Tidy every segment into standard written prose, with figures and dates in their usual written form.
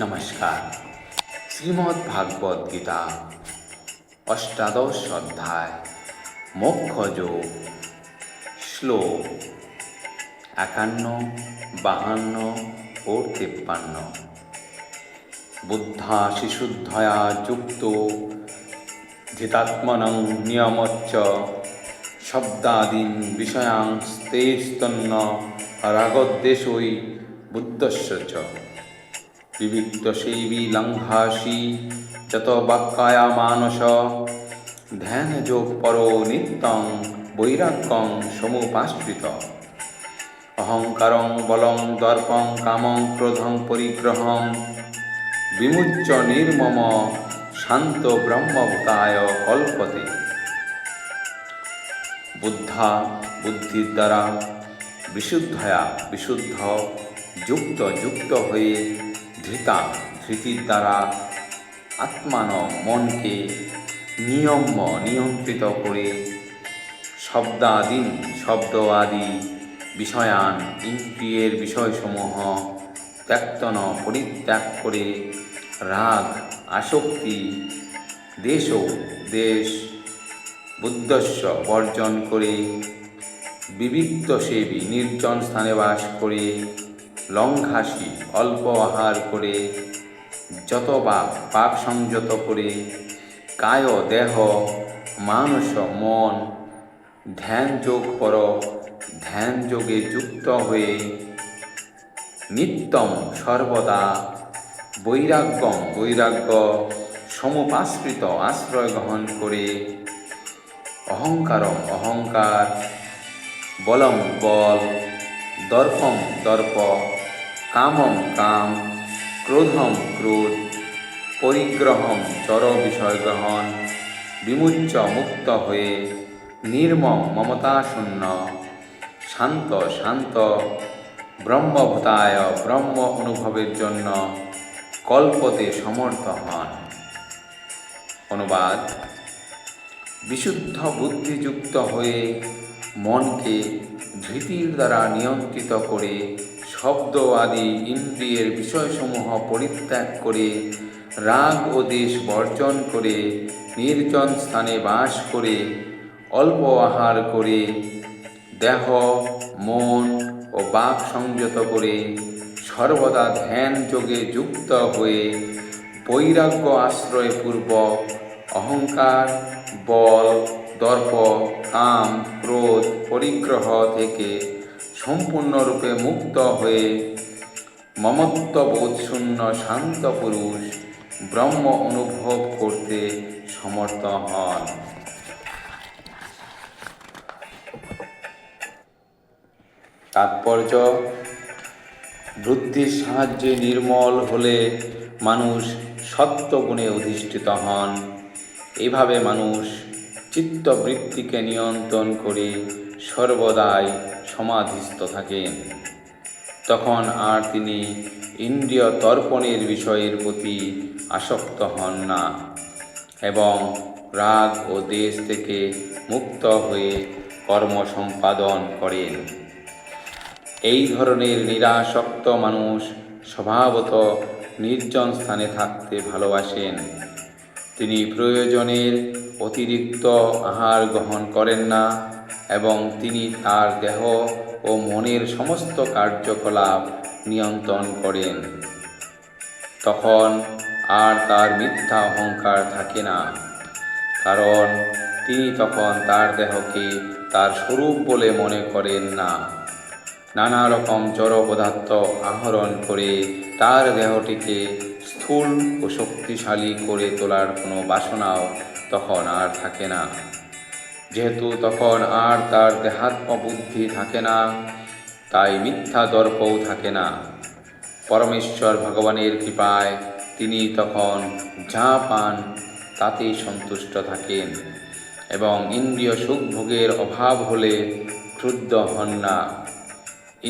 নমস্কার। শ্রীমদ্ ভাগবত গীতা অষ্টাদশ অধ্যায় মোক্ষযোগ শ্লোক 51, 52 ও 53। বুদ্ধা শিশুদ্ধয়া যুক্ত ধিতাত্মনং নিয়মচ্চ শব্দাদীন বিষয়াংস্তেস্তন্ন রাগদ্বেষৈ বুদ্ধস্য চ বিবিক্তসেবী লঙ্ঘাসী যত বাক্কায়া মানস ধ্যানযোগ পরো নিত্যং বৈরাগ্যং সমুপাশ্রিত অহংকারং বলং দর্পং কামং ক্রোধং পরিগ্রহং বিমুচ্য নির্মম শান্ত ব্রহ্মভূতায় কল্পতে। বুদ্ধা বুদ্ধির দ্বারা বিশুদ্ধ যুক্ত হয়ে ধৃতির দ্বারা আত্মান মনকে নিয়ন্ত্রিত করে শব্দ আদি বিষয়ান ইন্দ্রিয়ের বিষয়সমূহ পরিত্যাগ করে রাগ আসক্তি দেশ বুদ্ধস্য বর্জন করে বিবিক্তসেবী নির্জন স্থানে বাস করে লঙ্ঘাসী অল্প আহার করে যত পাপ সংযত করে কায় দেহ মানস মন ধ্যান যোগে যুক্ত হয়ে নিত্যম সর্বদা বৈরাগ্য সমুপাশ্রিত আশ্রয় গ্রহণ করে অহংকার বলং বল দর্পং দর্প কামং কাম ক্রোধং ক্রোধ পরিগ্রহং চর বিষয় গ্রহণ বিমুচ্য মুক্ত হয়ে নির্মম মমতাশূন্য শান্ত ব্রহ্মভূতায় ব্রহ্ম অনুভবের জন্য কল্পতে সমর্থ হন। অনুবাদ: বিশুদ্ধ বুদ্ধিযুক্ত হয়ে মনকে ধৃতির দ্বারা নিয়ন্ত্রিত করে শব্দ আদি ইন্দ্রিয়ের বিষয়সমূহ পরিত্যাগ করে রাগ ও দেশ বর্জন করে নির্জন স্থানে বাস করে অল্প আহার করে দেহ মন ও বাক সংযত করে সর্বদা ধ্যান যোগে যুক্ত হয়ে বৈরাগ্য আশ্রয়পূর্বক অহংকার বল দর্প কাম ক্রোধ পরিগ্রহ থেকে সম্পূর্ণরূপে মুক্ত হয়ে মমত্ববোধ শূন্য শান্ত পুরুষ ব্রহ্ম অনুভব করতে সমর্থ হন। তাৎপর্য: বুদ্ধির সাহায্যে নির্মল হলে মানুষ সত্ত্বগুণে অধিষ্ঠিত হন। এভাবে মানুষ চিত্তবৃত্তিকে নিয়ন্ত্রণ করে সর্বদাই সমাধিস্থ থাকেন। তখন আর তিনি ইন্দ্রিয় তর্পণের বিষয়ের প্রতি আসক্ত হন না এবং রাগ ও দেশ থেকে মুক্ত হয়ে কর্ম সম্পাদন করেন। এই ধরনের নিরাসক্ত মানুষ স্বভাবত নির্জন স্থানে থাকতে ভালোবাসেন। তিনি প্রয়োজনের অতিরিক্ত আহার গ্রহণ করেন না এবং তিনি তার দেহ ও মনের সমস্ত কার্যকলাপ নিয়ন্ত্রণ করেন। তখন আর তার মিথ্যা অহংকার থাকে না, কারণ তিনি তখন তার দেহকে তার স্বরূপ বলে মনে করেন না। নানা রকম জড় পদার্থ আহরণ করে তার দেহটিকে স্থূল ও শক্তিশালী করে তোলার কোনো বাসনাও তখন আর থাকে না। যেহেতু তখন আর তার দেহাত্ম বুদ্ধি থাকে না, তাই মিথ্যা দর্পও থাকে না। পরমেশ্বর ভগবানের কৃপায় তিনি তখন যা পান তাতেই সন্তুষ্ট থাকেন এবং ইন্দ্রিয় সুখভোগের অভাব হলে ক্রুদ্ধ হন না।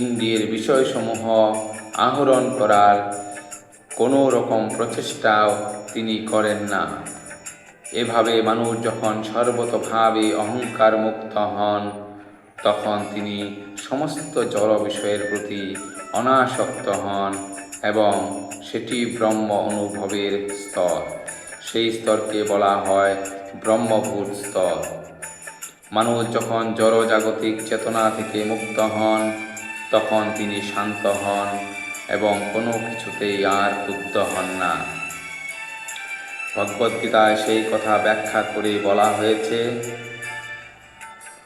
ইন্দ্রিয়ের বিষয়সমূহ আহরণ করার কোনো রকম প্রচেষ্টাও তিনি করেন না। এভাবে মানুষ যখন সর্বতোভাবে অহংকার মুক্ত হন, তখন তিনি সমস্ত জড় বিষয়ের প্রতি অনাসক্ত হন এবং সেটি ব্রহ্ম অনুভবের স্তর। সেই স্তরকে বলা হয় ব্রহ্মভূত স্তর। মানুষ যখন জড়জাগতিক চেতনা থেকে মুক্ত হন, তখন তিনি শান্ত হন এবং কোনো কিছুতেই আর ক্রুদ্ধ হন না। ভগবদ্গীতায় সেই কথা ব্যাখ্যা করে বলা হয়েছে,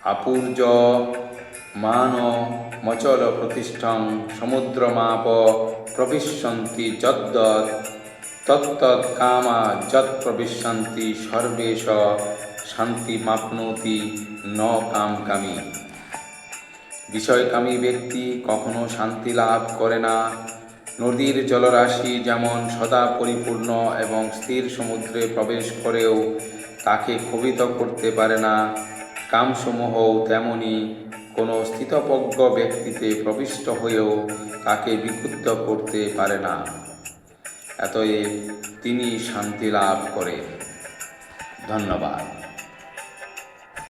আপূর্য মান মচল প্রতিষ্ঠং সমুদ্রমাপ প্রবিশ্যন্তি যদ্দৎ তত্তৎ কামা যৎ প্রবিশ্যন্তি সর্বেশ শান্তিমাপ্নোতি ন কামকামী। বিষয়কামী ব্যক্তি কখনো শান্তি লাভ করে না। নদীর জলরাশি যেমন সদা পরিপূর্ণ এবং স্থির সমুদ্রে প্রবেশ করেও তাকে ক্ষোভিত করতে পারে না, কামসমূহও তেমনি কোনো স্থিতপ্রজ্ঞ ব্যক্তিতে প্রবিষ্ট হয়েও তাকে বিক্ষুব্ধ করতে পারে না। অতএব তিনি শান্তি লাভ করে। ধন্যবাদ।